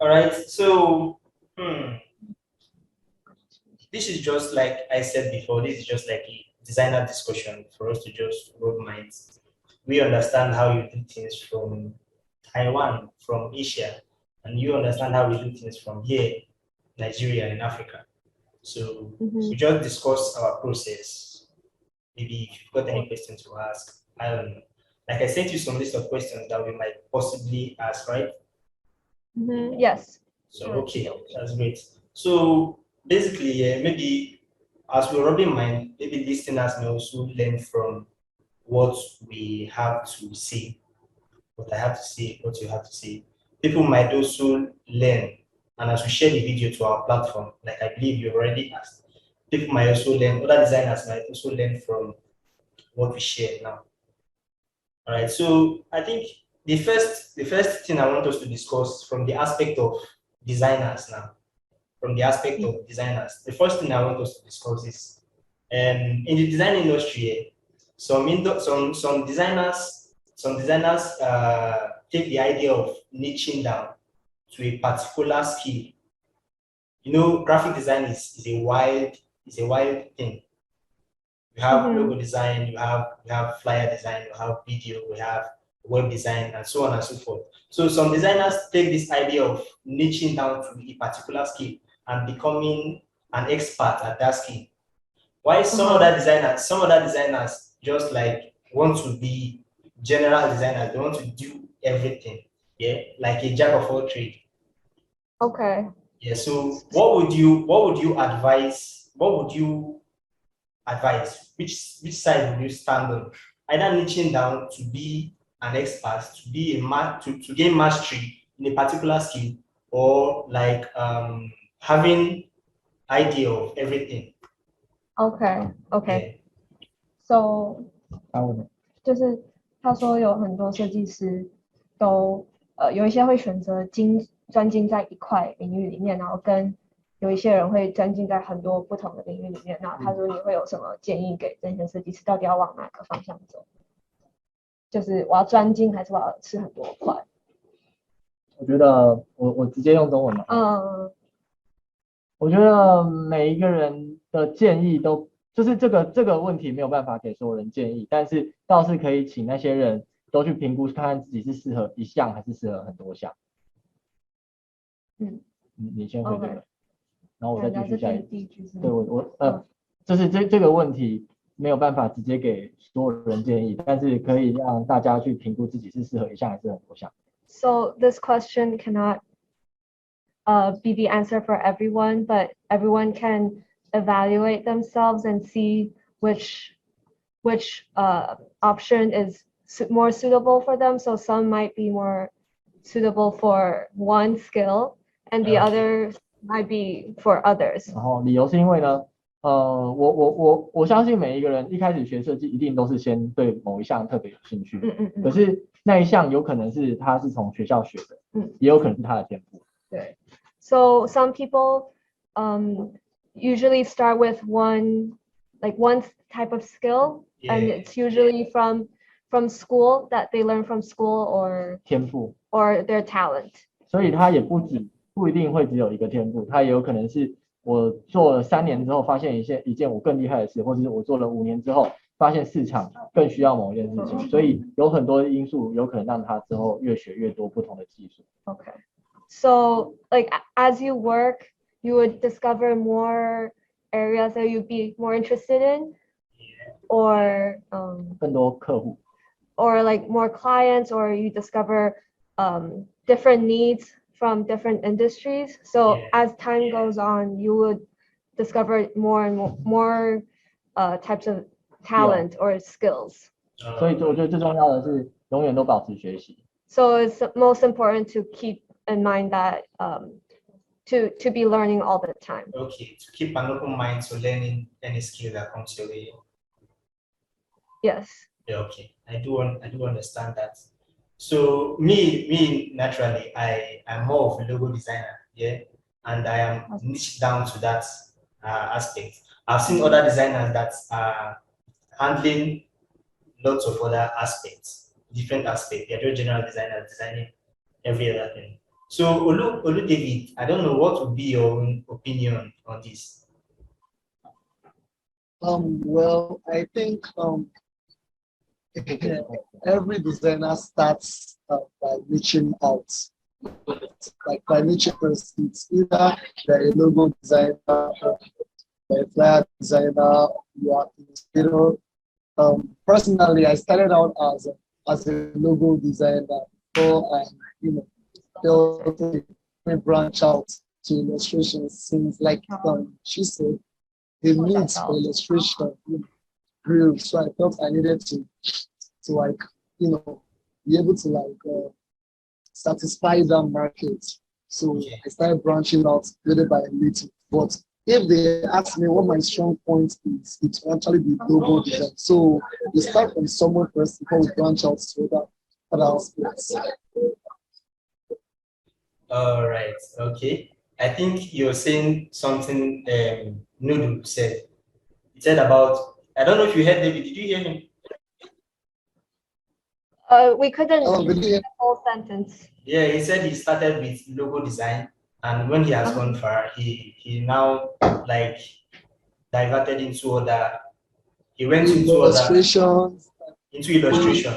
All right. So this is just like I said before. This is just like a designer discussion for us to just rub minds. We understand how you do things from Taiwan, from Asia, and you understand how we do things from here, Nigeria, and Africa. So we just discuss our process. Maybe if you've got any questions to ask, I don't know. Like I sent you some list of questions that we might possibly ask, right? Yes. So okay, that's great. So basically, yeah, maybe as we're rubbing mind, maybe listeners may also learn from what we have to say, what I have to say, what you have to say. People might also learn, and as we share the video to our platform, like I believe you already asked, people might also learn, other designers might also learn from what we share now. All right, so I think the first thing I want us to discuss from the aspect of designers now, from the aspect of designers, the first thing I want us to discuss is in the design industry, some designers take the idea of niching down to a particular skill. You know, graphic design is a wild thing. We have logo design, you have flyer design, you have video, we have web design, and so on and so forth. So some designers take this idea of niching down to a particular skill and becoming an expert at that skill. Why some other designers just like want to be general designers, they want to do everything, yeah, like a jack of all trades. Okay. Yeah. So what would you advise? Which side would you stand on? Either niching down to be an expert, to be to gain mastery in a particular skill, or like having idea of everything. Okay. So 就是他说有很多设计师都有一些会选择专精在一块领域里面，然后跟有一些人会专精在很多不同的领域里面。然后他说你会有什么建议给这些设计师，到底要往哪个方向走？就是我要专精还是我要吃很多块？我觉得我直接用中文嘛。我觉得每一个人的建议都就是这个问题没有办法给所有人建议，但是倒是可以请那些人都去评估，看看自己是适合一项还是适合很多项。你先回这个，然后我再继续下一句。对，就是这个问题没有办法直接给所有人建议，但是可以让大家去评估自己是适合一项还是很多项。So this question cannot be the answer for everyone, but everyone can evaluate themselves and see which option is more suitable for them. So some might be more suitable for one skill, and the other might be for others. 然后理由是因为呢，我相信每一个人一开始学设计一定都是先对某一项特别有兴趣，可是那一项有可能是他是从学校学的，也有可能是他的天赋。对。So some people usually start with one type of skill, and it's usually from school that they learn from school or 天赋 or their talent. 所以他也不一定会只有一个天赋，他也有可能是我做了3年之后发现一件我更厉害的事，或者是我做了5年之后发现市场更需要某一件事情，所以有很多因素有可能让他之后越学越多不同的技术。Okay. So, like, as you work, you would discover more areas that you'd be more interested in, or 更多客户 or like more clients, or you discover different needs from different industries. So as time goes on, you would discover more and more types of talent or skills. 所以我觉得最重要的是永远都保持学习。So it's most important to keep in mind that to be learning all the time. Okay, to keep an open mind to learning any skill that comes your way. Yes. Yeah, okay, I do understand that. So me naturally, I'm more of a logo designer, yeah, and I am niched down to that aspect. I've seen other designers that are handling lots of other aspects, different aspects. They're just general designers designing every other thing. So, Olu David, I don't know what would be your own opinion on this. Well, I think every designer starts by reaching out. Like by nature first, it's either you're a logo designer, or a flyer designer, you are an illustrator. Personally, I started out as a logo designer before I, felt a branch out to illustration since, like she said, the needs for illustration grew. So I felt I needed to like, be able to like satisfy that market. So I started branching out little by little. But if they ask me what my strong point is, it will actually be logo design. So we start from somewhere first before we branch out to other aspects. All right. Okay. I think you're saying something Nudu said. He said about, I don't know if you heard David. Did you hear him? We couldn't the whole sentence. Yeah, he said he started with logo design, and when he has gone far, he now like diverted into other. He went into illustration. Into illustration.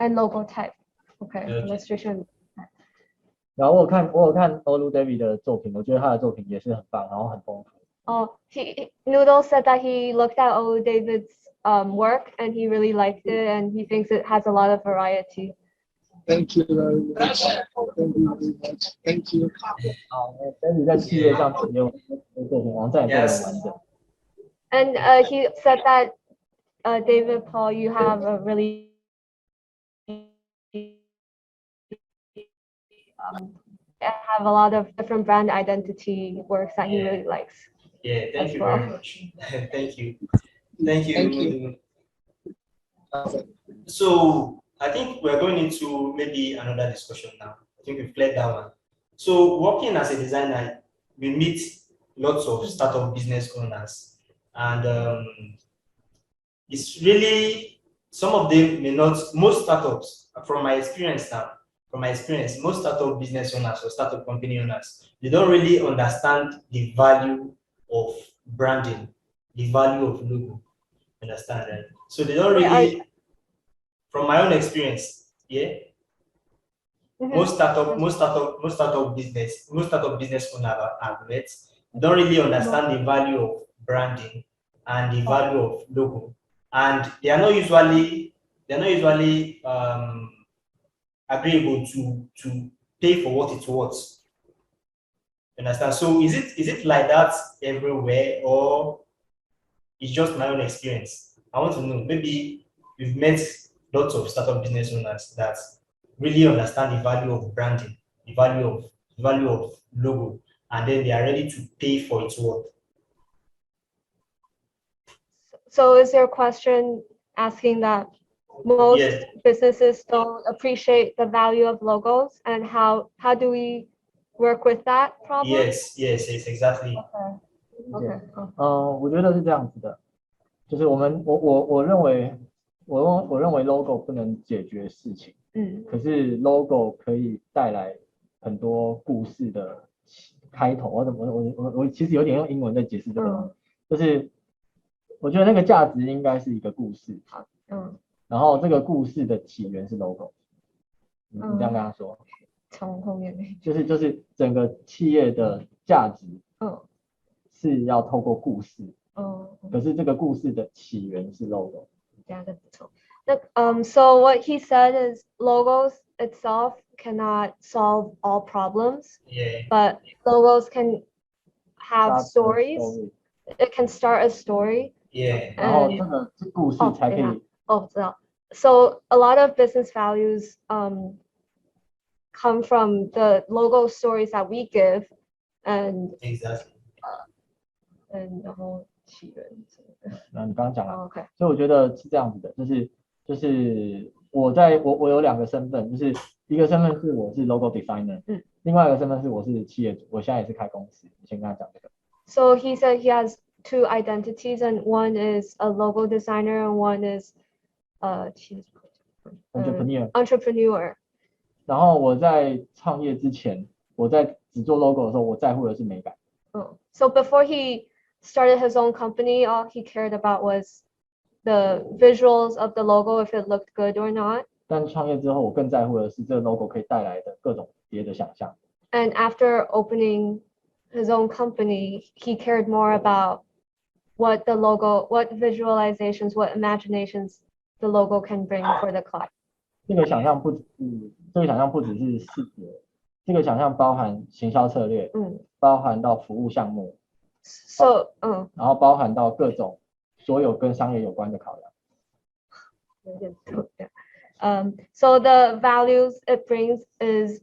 And logo type. Okay. Illustration. 然后我有看 Olu David 的作品，我觉得他的作品也是很棒，然后很丰富。Oh, Noodle said that he looked at Olu David's work and he really liked it and he thinks it has a lot of variety. Thank you very much. Thank you very much. Thank you. 好，David 在企业上也有作品，网站也做得完整。And he said that David Paul, you have a really have a lot of different brand identity works that he really likes. Yeah, thank you very much. Thank you. Thank you. Thank you. So I think we're going into maybe another discussion now. I think we've cleared that one. So working as a designer, we meet lots of startup business owners, and it's really, some of them may not, most startups, from my experience, most startup business owners or startup company owners, they don't really understand the value of branding, the value of logo. Understand that? So they don't really, from my own experience, yeah. Most startup business owners I've met don't really understand the value of branding and the value of logo, and they are not usually agreeable to pay for what it's worth. Understand? So is it like that everywhere, or it's just my own experience? I want to know. Maybe you've met lots of startup business owners that really understand the value of branding, the value of logo, and then they are ready to pay for its worth. So is your question asking that most businesses don't appreciate the value of logos, and how do we work with that problem? Yes, exactly. Okay. 我觉得是这样子的，就是我认为 logo 不能解决事情，可是 logo 可以带来很多故事的开头。我其实有点用英文在解释这个，就是我觉得那个价值应该是一个故事，然后这个故事的起源是 logo， 你这样跟他说，从后面就是整个企业的价值，是要透过故事，可是这个故事的起源是 logo。So what he said is logos itself cannot solve all problems, but logos can have stories. It can start a story. 然后这个故事才可以。So a lot of business values come from the logo stories that we give, and and the whole 起源。你刚刚讲了， OK， 所以我觉得是这样子的，就是我有2个身份，就是一个身份是我是 logo designer，另外一个身份是我是企业主，我现在也是开公司。你先跟他讲这个。So he said he has 2 identities, and one is a logo designer and one is entrepreneur. 然后我在创业之前，我在只做 logo 的时候，我在乎的是美感。So before he started his own company, all he cared about was the visuals of the logo, if it looked good or not. 但创业之后，我更在乎的是这个 logo 可以带来的各种别的想象。And after opening his own company, he cared more about what the logo, what visualizations, what imaginations the logo can bring for the client. 这个想象不只是视觉，这个想象包含行销策略，包含到服务项目， So, 然后包含到各种所有跟商业有关的考量。So the values it brings is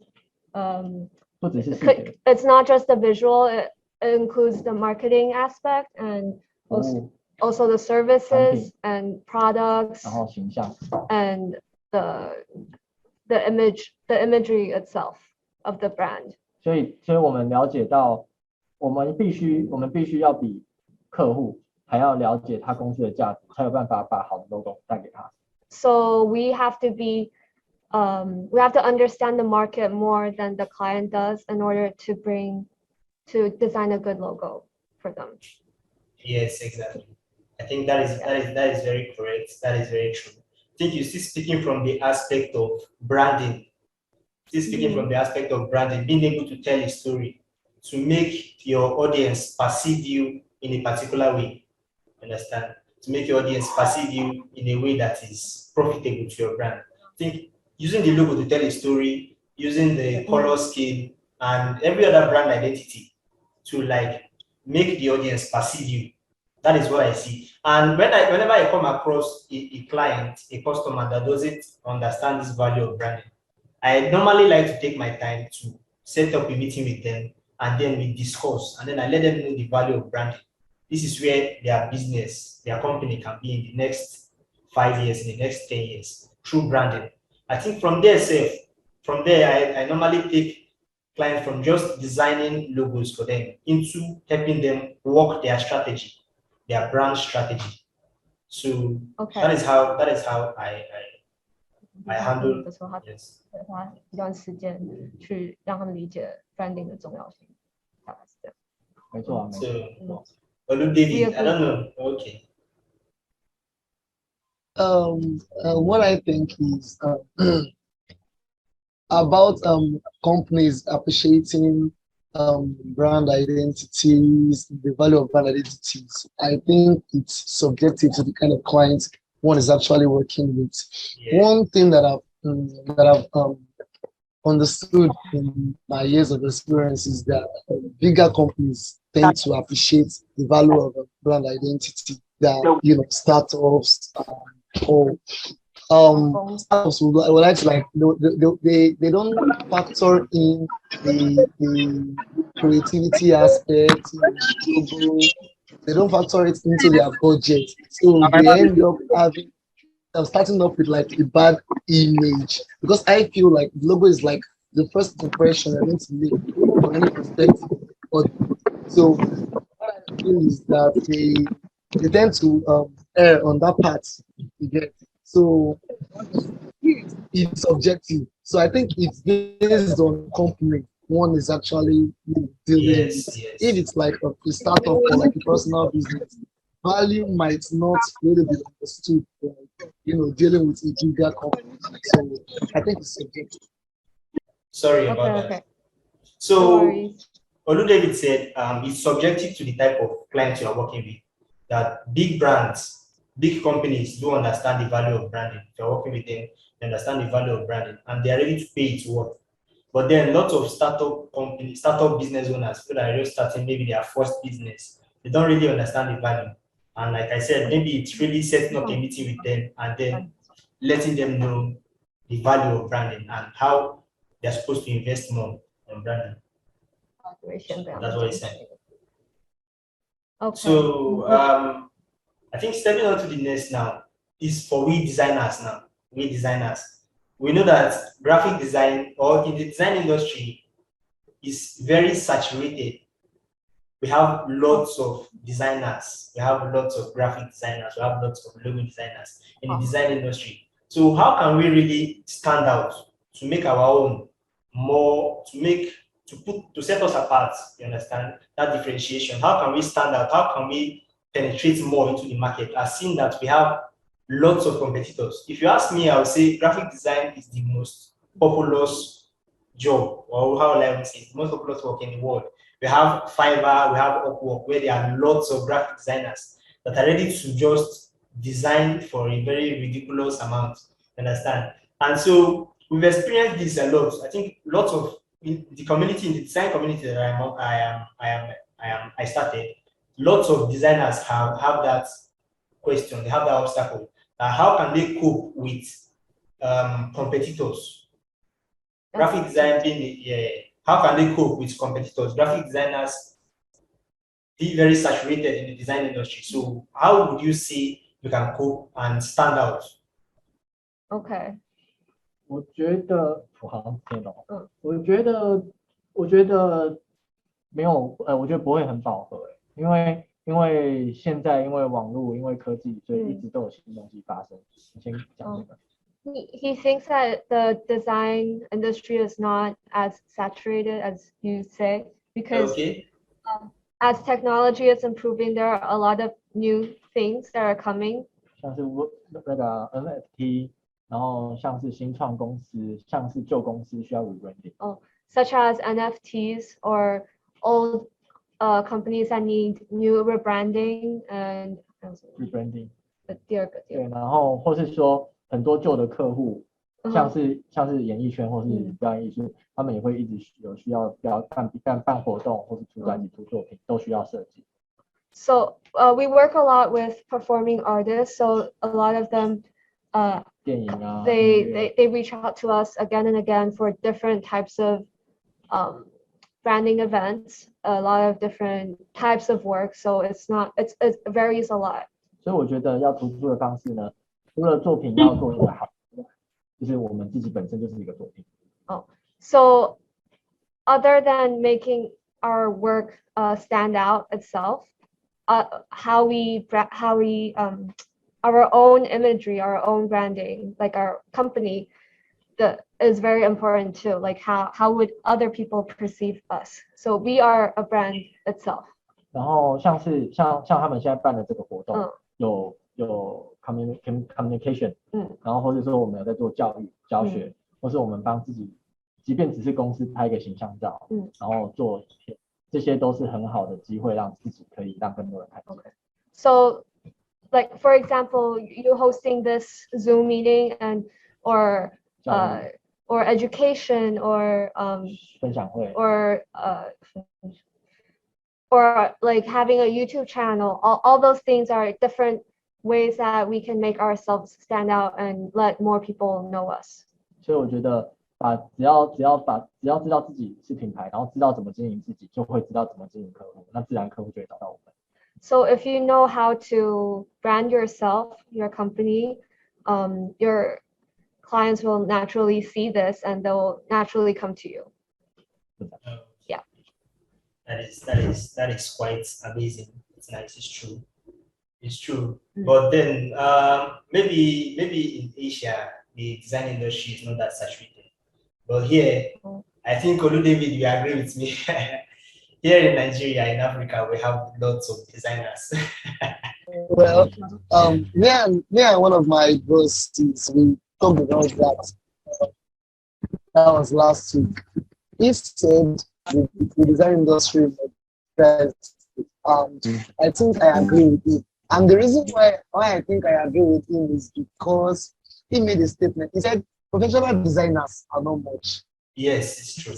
不只是视觉， it's not just the visual, it includes the marketing aspect and 服务， also the services and products 然后形象。 and the imagery itself of the brand. 所以我们了解到，我们必须要比客户还要了解他公司的价值，才有办法把好的 logo 带给他。So we have to understand the market more than the client does in order to design a good logo for them. Yes, exactly. I think that is very correct. That is very true. I think you see speaking from the aspect of branding. From the aspect of branding, being able to tell a story to make your audience perceive you in a particular way. Understand? To make your audience perceive you in a way that is profitable to your brand. I think using the logo to tell a story, using the color scheme and every other brand identity to like make the audience perceive you. That is what I see. And whenever I come across a client, a customer that doesn't understand this value of branding, I normally like to take my time to set up a meeting with them, and then we discuss, and then I let them know the value of branding. This is where their business, their company can be in the next 5 years, in the next 10 years, through branding. I think from there, I normally take clients from just designing logos for them into helping them work their strategy, their brand strategy. So that is how I handle. Yes. 花一段时间去让他们理解 branding 的重要性，大概是这样。没错啊，没 So, 错。David, I don't know. Okay. What I think is about companies appreciating brand identities, the value of brand identities. I think it's subjective to the kind of clients one is actually working with. Yeah. One thing that I've understood in my years of experience is that bigger companies tend to appreciate the value of a brand identity that startups or startups would like to they don't factor in the creativity aspect. They don't factor it into their budget, so they end up having starting up with like a bad image, because I feel like the logo is like the first impression I need to make from any perspective. But so what I feel is that they tend to err on that part. You get it? So it's subjective. So I think it's based on company one is actually dealing Yes, with. yes. If it's like a startup or like a personal business, value might not really be understood, dealing with a bigger company. So I think it's subjective. Sorry about that. So, Olu David said it's subjective to the type of clients you are working with. That big brands, big companies do understand the value of branding. If you're working with them, they understand the value of branding and they are ready to pay its worth. But then lots of startup business owners, people that are just starting maybe their first business, they don't really understand the value. And like I said, maybe it's really setting up a meeting with them and then letting them know the value of branding and how they're supposed to invest more on branding. That's what he said. Okay. So I think stepping on to the next now is for we designers now. We designers. We know that graphic design or in the design industry is very saturated. We have lots of designers, we have lots of graphic designers, we have lots of logo designers in the design industry. So how can we really stand out to make our own more, to set us apart, you understand, that differentiation. How can we stand out? How can we penetrate more into the market? I've seen that we have lots of competitors. If you ask me, I would say graphic design is the most populous job, or how will I say, it's the most populous work in the world. We have Fiverr, we have Upwork, where there are lots of graphic designers that are ready to just design for a very ridiculous amount. Understand? And so we've experienced this a lot. I think lots of in the community, in the design community that I started, lots of designers have that question, they have that obstacle. How can they cope with competitors? Graphic design being how can they cope with competitors? Graphic designers be very saturated in the design industry. So how would you say you can cope and stand out? Okay. 我觉得我好像听懂。我觉得没有，我觉得不会很饱和，因为现在因为网络，因为科技，所以一直都有新东西发生。你先讲这个。He thinks that the design industry is not as saturated as you say because as technology is improving, there are a lot of new things that are coming. 像是那个 NFT， 然后像是新创公司，像是旧公司需要 rebranding。Such as NFTs or old companies that need new rebranding and rebranding。第二个。对，然后或是说很多旧的客户，像是演艺圈或是表演艺术，他们也会一直有需要办活动或是出专辑、出作品，都需要设计。So we work a lot with performing artists. So a lot of them, 电影啊 they reach out to us again and again for different types of branding events. A lot of different types of work. So it varies a lot. 所以我觉得要突出的方式呢，除了作品要做得好，就是我们自己本身就是一个作品。So other than making our work stand out itself, how we our own imagery, our own branding, like our company, is very important too. Like how would other people perceive us? So we are a brand itself. 然后像他们现在办的这个活动，有 communication， 然后或者说我们有在做教育教学，或是我们帮自己，即便只是公司拍一个形象照，然后做影片，这些都是很好的機會，讓自己可以讓更多人看見。Okay. So, like for example, you hosting this Zoom meeting or education or 分享會 or like having a YouTube channel. All those things are different ways that we can make ourselves stand out and let more people know us. 所以我覺得只要知道自己是品牌，然後知道怎麼經營自己，就會知道怎麼經營客戶，那自然客戶就會找到我們。So if you know how to brand yourself, your company, your clients will naturally see this and they'll naturally come to you. Yeah. That is quite amazing. It's nice. It's true. It's true. But then maybe in Asia the design industry is not that saturated. But here, I think David, you agree with me. Here in Nigeria, in Africa, we have lots of designers. Well, me and one of my bros, we talked about that. That was last week. He said the design industry, I think I agree with him. And the reason why I think I agree with him is because he made a statement. He said professional designers are not much. Yes, it's true.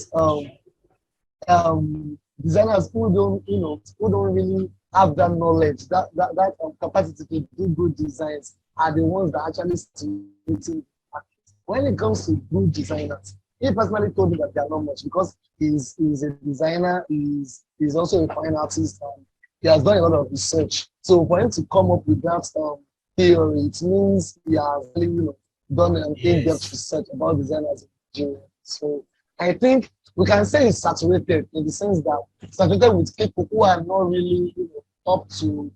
Designers who don't really have that knowledge, that capacity to do good designs are the ones that actually still. When it comes to good designers, he personally told me that they are not much because he's a designer, he's also a fine artist, and he has done a lot of research. So for him to come up with that theory, it means he has really done an in-depth research about designers in Nigeria. So I think we can say it's saturated in the sense that it's saturated with people who are not really up to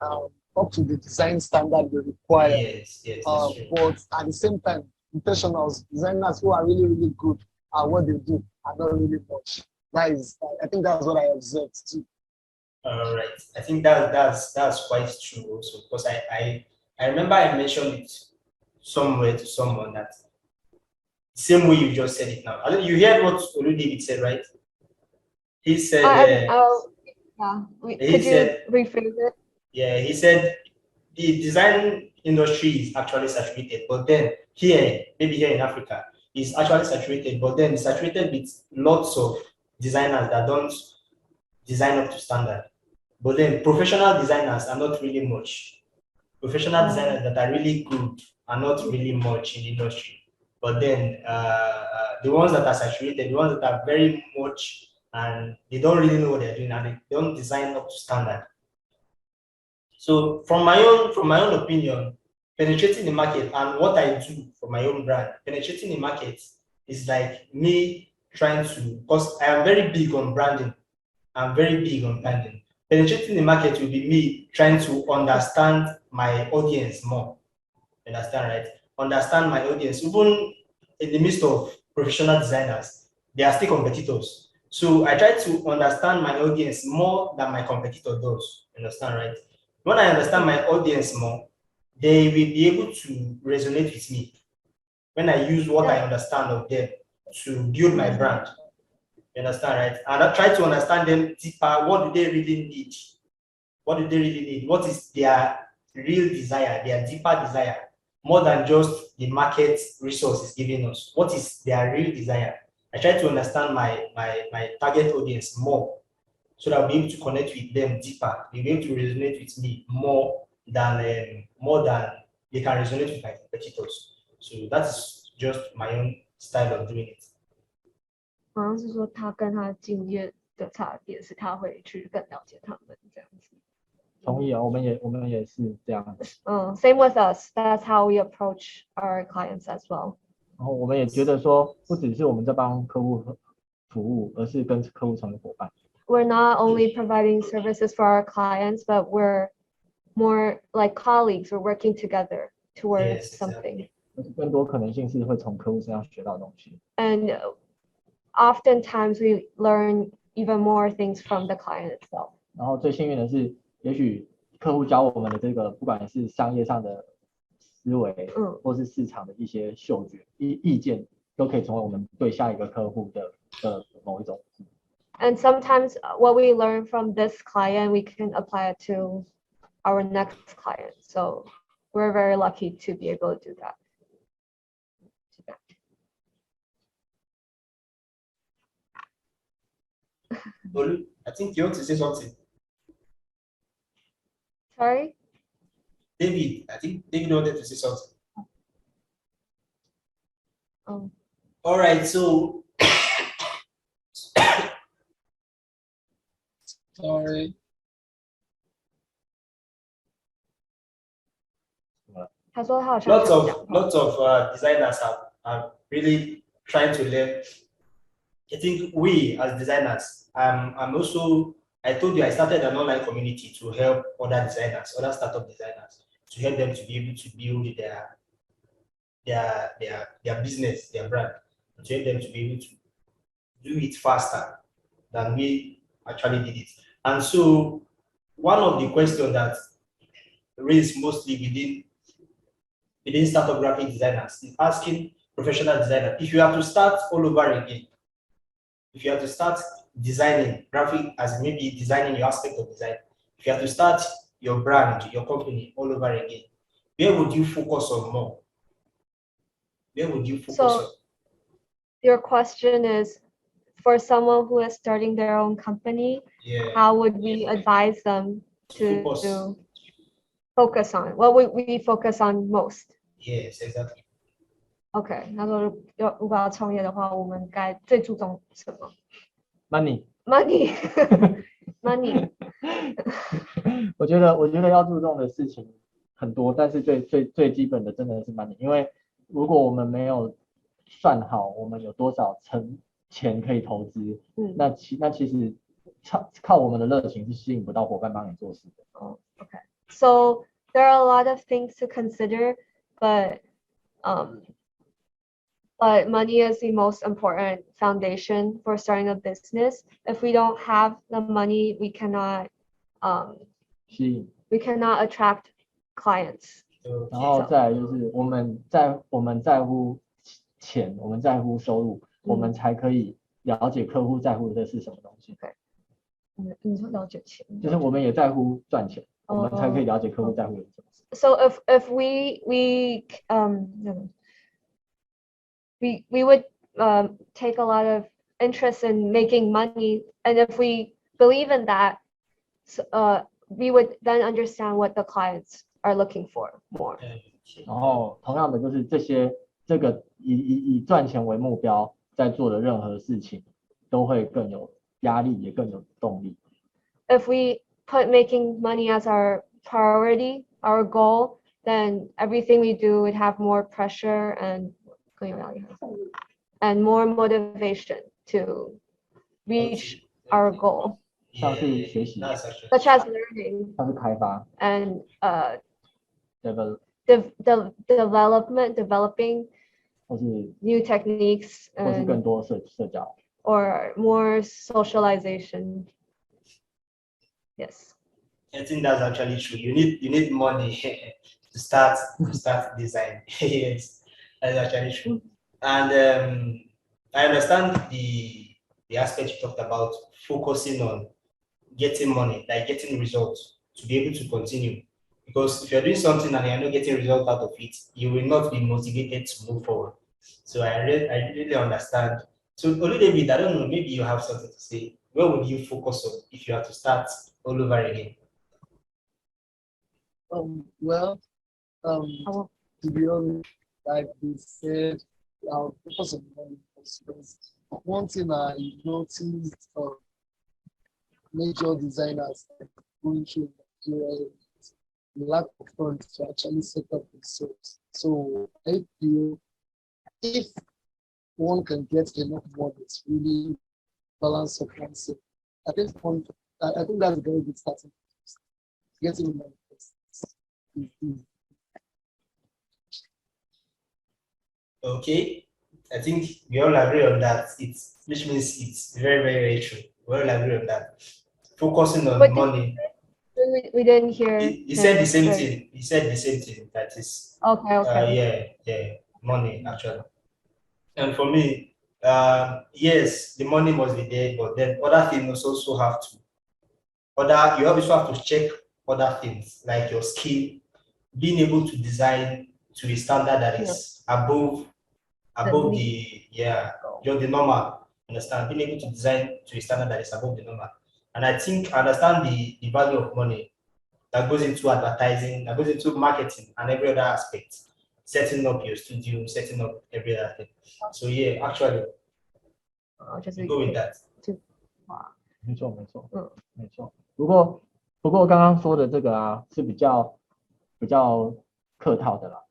the design standard we require. Yes, but at the same time, professionals, designers who are really, really good at what they do are not really much. I think that's what I observed too. All right. I think that's quite true also, because I remember I mentioned it somewhere to someone that same way you just said it now. You heard what Olu David said, right? He said, could you rephrase it? Yeah, he said the design industry is actually saturated, but then maybe here in Africa, it's actually saturated, but then it's saturated with lots of designers that don't design up to standard. But then professional designers are not really much. Professional designers that are really good are not really much in the industry. But then the ones that are saturated, the ones that are very much and they don't really know what they're doing and they don't design up to standard. So from my own opinion, penetrating the market and what I do for my own brand, penetrating the market is like me trying to, because I am very big on branding. I'm very big on branding. Penetrating the market will be me trying to understand my audience more. Understand, right? Understand my audience. Even in the midst of professional designers, they are still competitors. So I try to understand my audience more than my competitor does. Understand, right? When I understand my audience more, they will be able to resonate with me when I use what I understand of them to build my brand. You understand, right? And I try to understand them deeper. What do they really need? What do they really need? What is their real desire, their deeper desire, more than just the market resources giving us? What is their real desire? I try to understand my target audience more so that I'll be able to connect with them deeper. They'll be able to resonate with me more than they can resonate with my competitors. So that's just my own style of doing it. 好像是说他跟他经验的差别是他会去更了解他们这样子。同意啊，我们也是这样子。Same with us. That's how we approach our clients as well. 然后我们也觉得说，不只是我们在帮客户服务，而是跟客户成为伙伴。We're not only providing services for our clients, but we're more like colleagues. We're working together towards something. 更多可能性是会从客户身上学到东西。And oftentimes we learn even more things from the client itself. 然后最幸运的是，也许客户教我们的这个，不管是商业上的思维，或是市场的一些嗅觉、意见，都可以成为我们对下一个客户的某一种。And sometimes what we learn from this client, we can apply it to our next client. So we're very lucky to be able to do that. Olu, I think you want to say something. Sorry? David, I think David wanted to say something. Oh. All right, so sorry. Lots of designers are really trying to learn. I think we as designers, I'm also, I told you I started an online community to help other designers, other startup designers, to help them to be able to build their business, their brand, and to help them to be able to do it faster than we actually did it. And so one of the questions that raised mostly within startup graphic designers is asking professional designers, if you have to start all over again, if you have to start designing graphic as maybe designing your aspect of design, if you have to start your brand, your company all over again, where would you focus on more? Where would you focus on? Your question is, for someone who is starting their own company, how would we advise them to focus on? What would we focus on most? Yes, exactly. OK， 他说如果要创业的话，我们该最注重什么 ？Money。我觉得要注重的事情很多，但是最基本的真的是 money， 因为如果我们没有算好我们有多少钱可以投资，那其实靠我们的热情是吸引不到伙伴帮你做事的。OK, so there are a lot of things to consider, but but money is the most important foundation for starting a business. If we don't have the money, we cannot attract clients. 然后再来就是我们在乎钱，我们在乎收入，我们才可以了解客户在乎的是什么东西。你说了解钱，就是我们也在乎赚钱，我们才可以了解客户在乎的是什么。So if we would take a lot of interest in making money, and if we believe in that, we would then understand what the clients are looking for more. 然后同样的就是这个以赚钱为目标在做的任何事情，都会更有压力，也更有动力。If we put making money as our priority, our goal, then everything we do would have more pressure and more motivation to reach our goal. 像是学习， such as learning, 像是开发 and developing 或是 new techniques 或是更 and 多社交。 or more socialization. Yes. I think that's actually true. You need money to start design. Yes, that's actually true. And I understand the aspect you talked about, focusing on getting money, like getting results to be able to continue. Because if you're doing something and you're not getting results out of it, you will not be motivated to move forward. So I really understand. So David, I don't know, maybe you have something to say. Where would you focus on if you have to start all over again? To be honest, like we said, our focus on money because one thing I noticed major designers going through Nigeria is the lack of funds to actually set up themselves. So I feel if one can get enough money to really balance up oneself, I think that's a very good starting point. Getting money is Okay, I think we all agree on that. Which means it's very, very, very true. We all agree on that. Focusing on money. We didn't hear. He said the same thing. He said the same thing. That is. Okay. Yeah, money actually. And for me, yes, the money must be there, but then other things also have to. You also have to check other things like your skill, being able to design to a standard that is above the normal. Understand? Being able to design to a standard that is above the normal. And I think I understand the value of money that goes into advertising, that goes into marketing and every other aspect. Setting up your studio, setting up every other thing. So yeah, actually, go with that. 没错。不过刚刚说的这个啊，是比较客套的啦。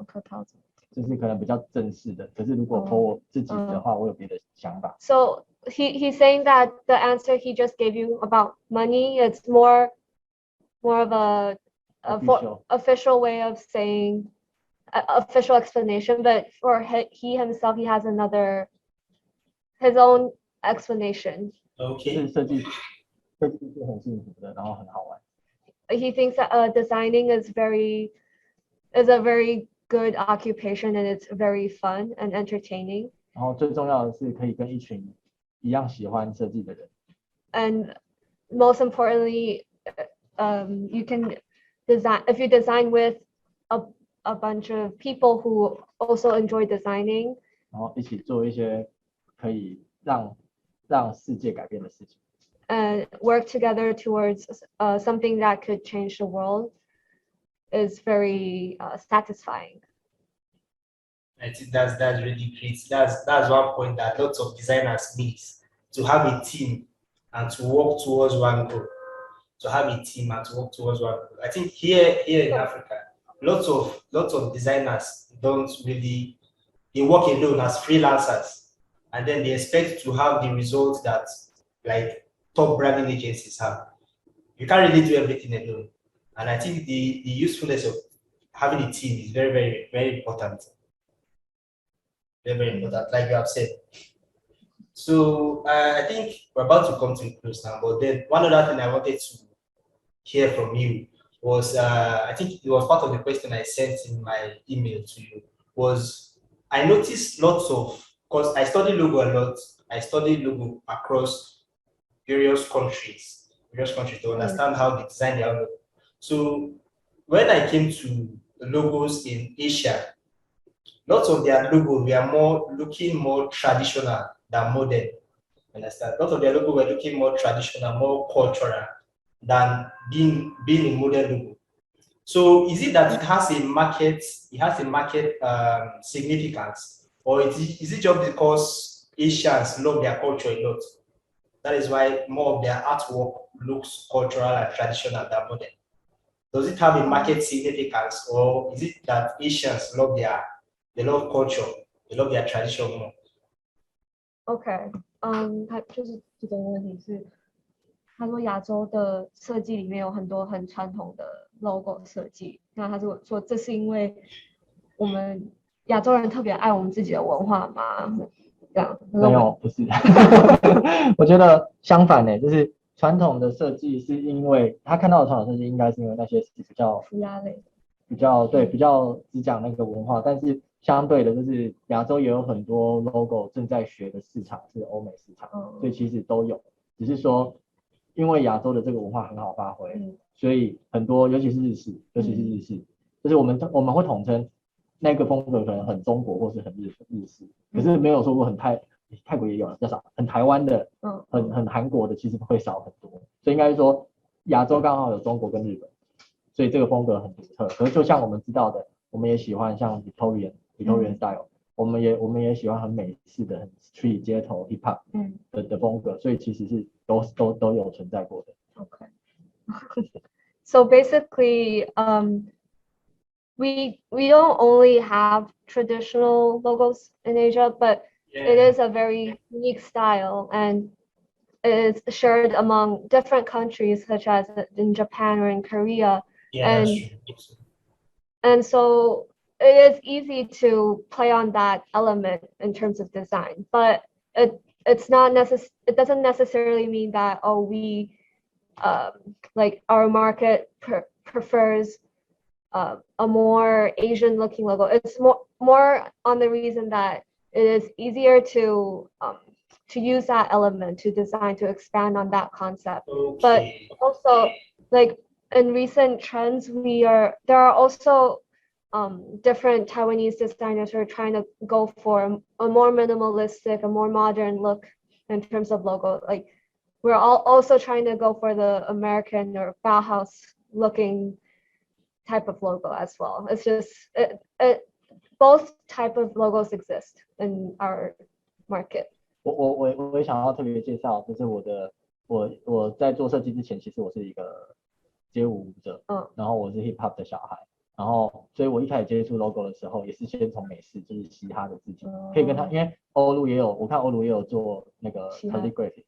客套。就是可能比较正式的，可是如果for我自己的话，我有别的想法。So he's saying that the answer he just gave you about money, it's more of a official way of saying official explanation, but for he himself, he has his own explanation. Okay. 设计是很幸福的，然后很好玩。He thinks that designing is a very good occupation and it's very fun and entertaining. 然后最重要的是可以跟一群一样喜欢设计的人。And most importantly, you can design if you design with a bunch of people who also enjoy designing. 然后一起做一些可以让世界改变的事情。And work together towards something that could change the world is very satisfying. I think that's really great. That's one point that lots of designers miss, to have a team and to work towards one goal. I think here in Africa, lots of designers don't really, they work alone as freelancers, and then they expect to have the results that like top branding agencies have. You can't really do everything alone. And I think the usefulness of having a team is very, very, very important. Very, very important, like you have said. So I think we're about to come to a close now, but then one other thing I wanted to hear from you was, I think it was part of the question I sent in my email to you, was I noticed lots of, because I study logo a lot, I study logo across various countries to understand how they design their logo. So when I came to the logos in Asia, lots of their logo were looking more traditional than modern. Understand? Lots of their logo were looking more traditional, more cultural than being a modern logo. So is it that it has a market, significance, or is it just because Asians love their culture a lot? That is why more of their artwork looks cultural and traditional than modern. Does it have a market significance, or is it that Asians they love culture, they love their tradition more? OK， 他就是这种问题是，他说亚洲的设计里面有很多很传统的 logo 设计，那他说这是因为我们亚洲人特别爱我们自己的文化吗？这样没有，不是。我觉得相反呢，就是传统的设计是因为他看到的传统设计应该是因为那些是比较涂鸦类，比较只讲那个文化，但是相对的就是亚洲也有很多 logo 正在学的市场是欧美市场，所以其实都有，只是说因为亚洲的这个文化很好发挥，所以很多尤其是日式，就是我们会统称那个风格可能很中国或是很日式，可是没有说过很泰国也有比较少，很台湾的，很韩国的其实会少很多，所以应该说亚洲刚好有中国跟日本，所以这个风格很独特。可是就像我们知道的，我们也喜欢像 Victorian style，我们也喜欢很美式的很 street 街头 hip hop 的风格，所以其实是都有存在过的。Okay. So basically, we don't only have traditional logos in Asia, but it is a very unique style, and it is shared among different countries, such as in Japan or in Korea. Yeah, and so it is easy to play on that element in terms of design, but it doesn't necessarily mean that we like our market prefers a more Asian looking logo. It's more on the reason that it is easier to use that element to design, to expand on that concept. Okay. But also, like in recent trends, there are also different Taiwanese designers who are trying to go for a more minimalistic, a more modern look in terms of logo. Like we're also trying to go for the American or Bauhaus looking type of logo as well. It's just both type of logos exist in our market. 我也想要特别介绍，就是我在做设计之前，其实我是一个街舞舞者，然后我是 hip hop 的小孩，然后所以我一开始接触 logo 的时候，也是先从美式就是嘻哈的字体，可以跟他，因为欧陆也有，我看欧陆也有做那个 calligraphy，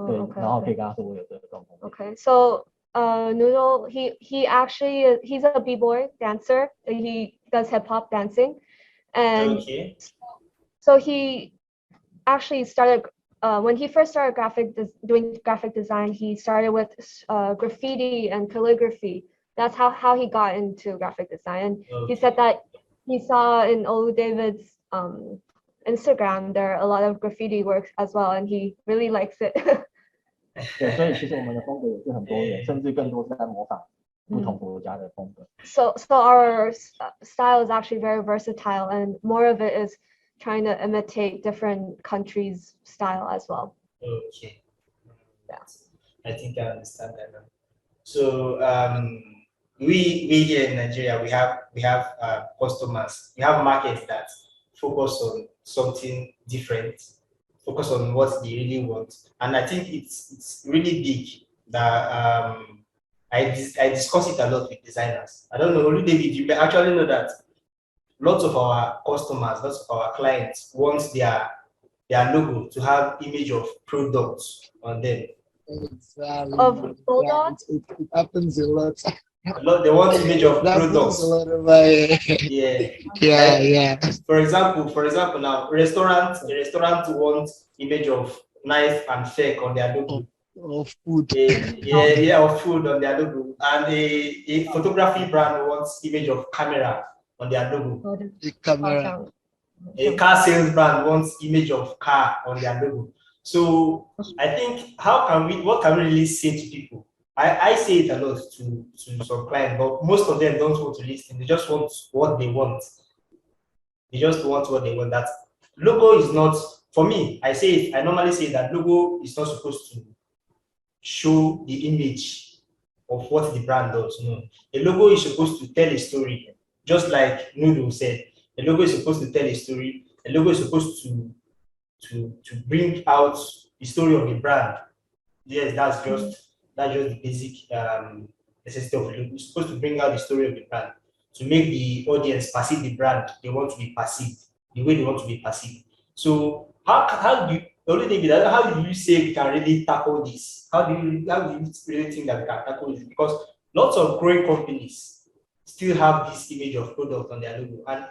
对，然后可以跟他说我有这个状况。Okay, so Noodle, he's a b-boy dancer. He does hip hop dancing, and so he actually started when he first started doing graphic design. He started with graffiti and calligraphy. That's how he got into graphic design. And he said that he saw in Olu David's Instagram there are a lot of graffiti works as well, and he really likes it. 对，所以其实我们的风格也是很多元，甚至更多是在模仿不同国家的风格。So our style is actually very versatile, and more of it is trying to imitate different countries' style as well. Okay. Yeah. I think I understand that now. So we here in Nigeria, we have customers, we have markets that focus on something different, focus on what they really want, and I think it's really big that I discuss it a lot with designers. I don't know, David, you actually know that lots of our customers, lots of our clients want their logo to have image of products on them. Exactly. Of products? It happens a lot. They want image of That brings products. a lot of my Yeah. yeah. For example, now a restaurant wants image of knife and fork on their logo. Of food. Of food on their logo. And a photography brand wants image of camera on their logo. The camera. A car sales brand wants image of car on their logo. So I think what can we really say to people? I say it a lot to some clients, but most of them don't want to listen. They just want what they want. They just want what they want. That logo is not, for me, I normally say that logo is not supposed to show the image of what the brand does. No. A logo is supposed to tell a story. Just like Noodle said, a logo is supposed to tell a story. A logo is supposed to bring out the story of the brand. Yes, that's just the basic necessity of a logo. It's supposed to bring out the story of the brand to make the audience perceive the brand they want to be perceived, the way they want to be perceived. So how do you only David, how do you say we can really tackle this? How do you really think that we can tackle this? Because lots of growing companies still have this image of product on their logo, and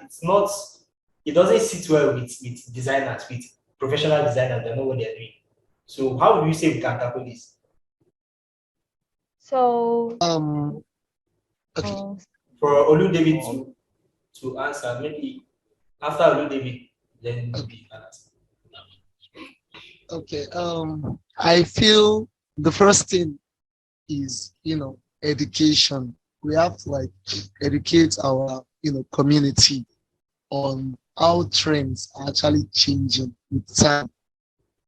it doesn't sit well with designers, with professional designers that know what they're doing. So how do you say we can tackle this? So Okay. For Olu David to answer, maybe after Olu David, then maybe you can answer. Okay. I feel the first thing is, education. We have to like educate our, community on how trends are actually changing with time.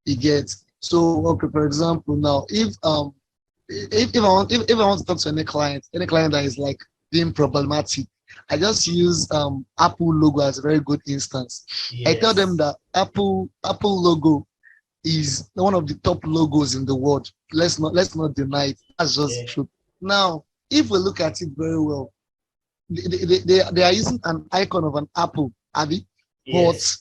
You get. So okay, for example, now if I want to talk to any client that is like being problematic, I just use Apple logo as a very good instance. I tell them that Apple logo is one of the top logos in the world. Let's not deny it. That's just true. Now, if we look at it very well, they are using an icon of an apple, Abby, but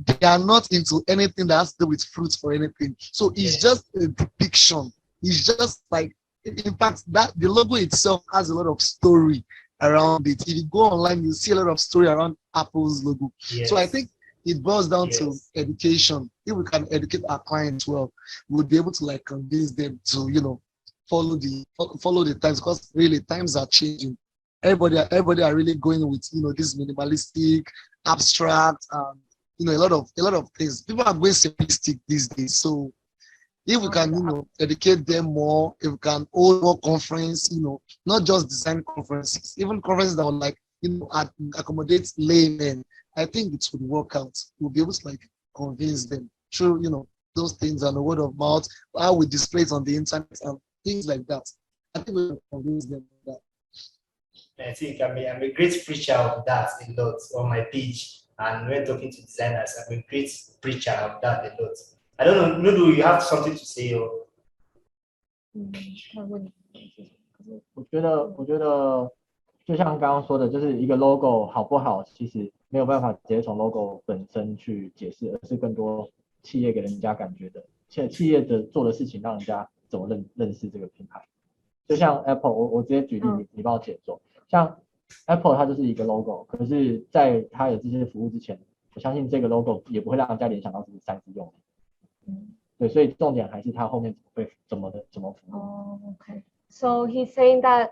they are not into anything that has to do with fruits or anything. So it's just a depiction. It's just like, in fact, that the logo itself has a lot of story around it. If you go online, you see a lot of story around Apple's logo. So I think it boils down to education. If we can educate our clients well, we'll be able to like convince them to, follow the times, because really times are changing. Everybody are really going with this minimalistic, abstract, a lot of things. People are going simplistic these days. So if we can, educate them more, if we can hold more conference, not just design conferences, even conferences that would like, accommodate laymen, I think it would work out. We'll be able to like convince them through, those things and the word of mouth, how we display it on the internet and things like that. I think we'll convince them of that. I think I'm a great preacher of that a lot on my page. And when talking to designers, I'm a great preacher of that a lot. I don't know, Nudu, you have something to say? Or? 我觉得，就像刚刚说的，就是一个 logo 好不好，其实没有办法直接从 logo 本身去解释，而是更多企业给人家感觉的，企业的做的事情让人家怎么认识这个品牌。就像 Apple，我直接举例，你帮我解说。像 Apple 它就是一个 logo， 可是在它有这些服务之前，我相信这个 logo 也不会让人家联想到是3C 用的。对，所以重点还是它后面会怎么服务。Okay. So he's saying that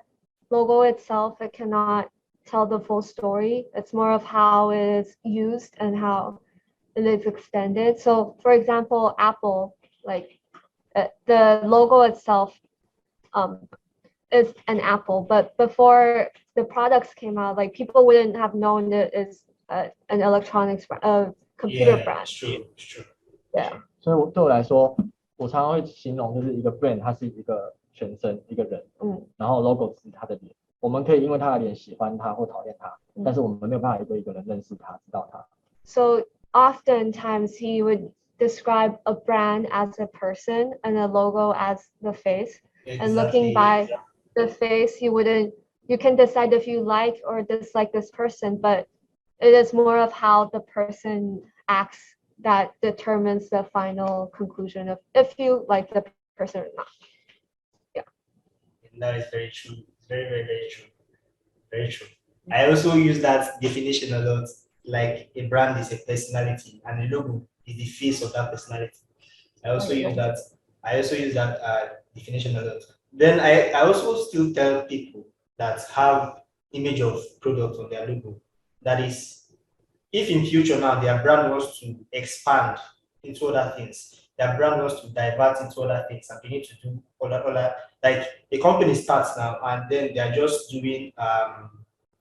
logo itself, it cannot tell the full story. It's more of how it is used and how it is extended. So for example, Apple, like the logo itself is an apple, but before the products came out, like people wouldn't have known it is an electronics computer brand. It's true. Yeah. 所以对我来说，我常常会形容就是一个 brand， 它是一个全身一个人，然后 logo 是他的脸。我们可以因为他的脸喜欢他或讨厌他，但是我们没有办法一个人认识他，知道他。So oftentimes he would describe a brand as a person and a logo as the face. Exactly. And looking by the face, you can decide if you like or dislike this person, but it is more of how the person acts that determines the final conclusion of if you like the person or not. Yeah. And that is very true. Very, very, very true. Very true. I also use that definition a lot. Like a brand is a personality, and a logo is the face of that personality. I also use that. I also use that definition a lot. Then I also still tell people that have image of product on their logo. That is, if in future now their brand wants to expand into other things, their brand wants to divert into other things and begin to do other like a company starts now and then they are just doing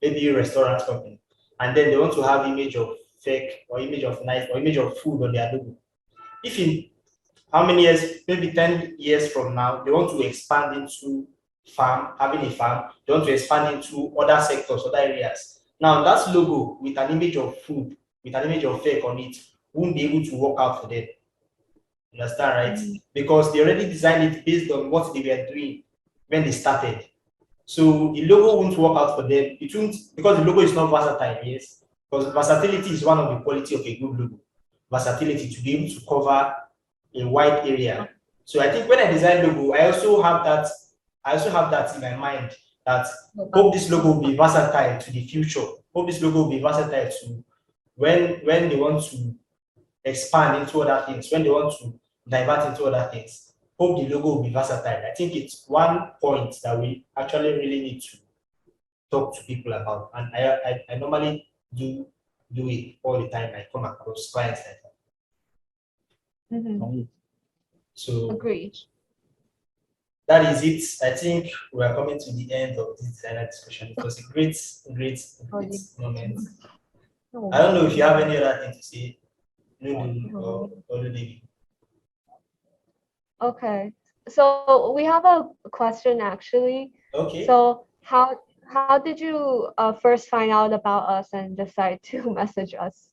maybe a restaurant company and then they want to have image of fake or image of knife or image of food on their logo. If in how many years, maybe 10 years from now, they want to expand into having a farm, they want to expand into other sectors, other areas. Now that logo with an image of food, with an image of fake on it, won't be able to work out for them. You understand, right? Because they already designed it based on what they were doing when they started. So the logo won't work out for them. It won't, because the logo is not versatile, yes. Because versatility is one of the quality of a good logo. Versatility to be able to cover a wide area. So I think when I design logo, I also have that in my mind that hope this logo will be versatile to the future. Hope this logo will be versatile to when they want to expand into other things, when they want to divert into other things. Hope the logo will be versatile. I think it's one point that we actually really need to talk to people about. And I normally do it all the time. I come across clients like that. So agreed. That is it. I think we are coming to the end of this designer discussion. It was a great moment. I don't know if you have any other thing to say, Lulu or Lulu. Okay, so we have a question actually. Okay. So how did you first find out about us and decide to message us?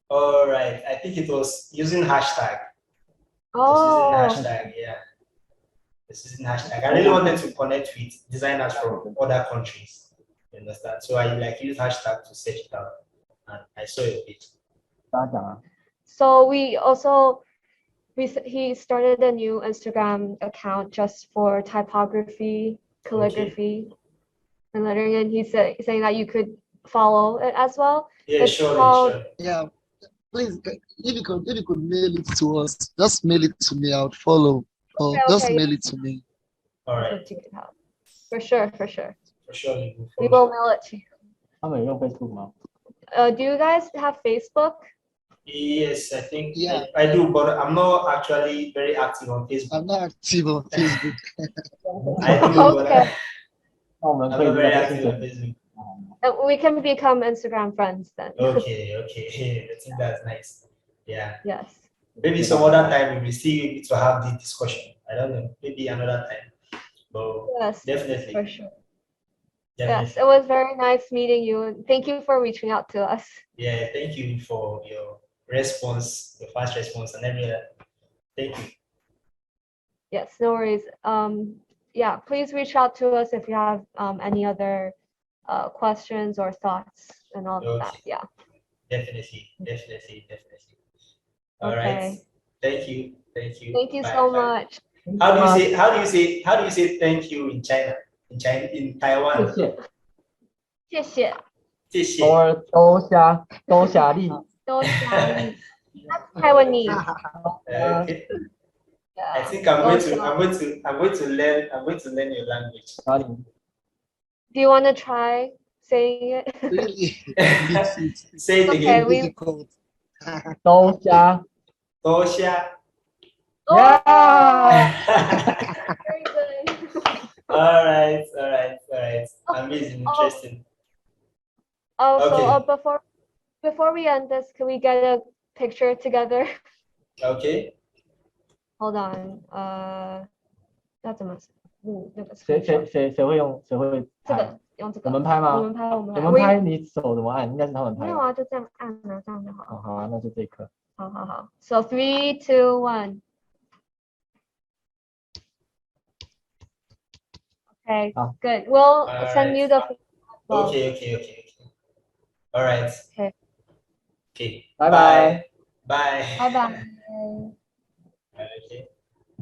All right. I think it was using hashtag. Oh. Yeah. This is hashtag. I really wanted to connect with designers from other countries. You understand? So I used hashtag to search it out, and I saw your page. So he started a new Instagram account just for typography, calligraphy, and lettering, and he's saying that you could follow it as well. Yeah, sure. Yeah, please, if you could mail it to us, just mail it to me. I'll follow. Just mail it to me. All right. For sure. We will mail it to you. Facebook do you guys have Facebook? Yes, I think Yeah. I do, but I'm not actually very active on Facebook. I'm not active on Facebook. I do, okay. I'm not very active on Facebook. We can become Instagram friends then. Okay. I think that's nice. Yeah. Yes. Maybe some other time we will see to have this discussion. I don't know. Maybe another time. But yes, definitely. For sure. Definitely. Yes, it was very nice meeting you. And thank you for reaching out to us. Yeah, thank you for your response, your fast response and everything. Thank you. Yes, no worries. Yeah, please reach out to us if you have any other questions or thoughts and all of that. Yeah. Definitely. All right. Thank you. Thank you so much. How do you say thank you in China? In Taiwan? 谢谢. 谢谢. Or 多谢力. That's Taiwanese. Okay. Yeah. I think I'm going to learn your language. Do you want to try saying it? Really? Say it again. Okay, Tosha. Yeah. Very good. All right. Amazing, interesting. So before we end this, can we get a picture together? Okay. Hold on. 要怎么那个谁会用拍？用这个。我们拍吗？我们拍，你手怎么按？应该是他们拍。没有啊，就这样按啊，这样就好。好啊，那就这一颗。好。So 3, 2, 1. Okay. Good. We'll send you the. Okay. All right. Okay. Bye. Bye. Bye. Okay.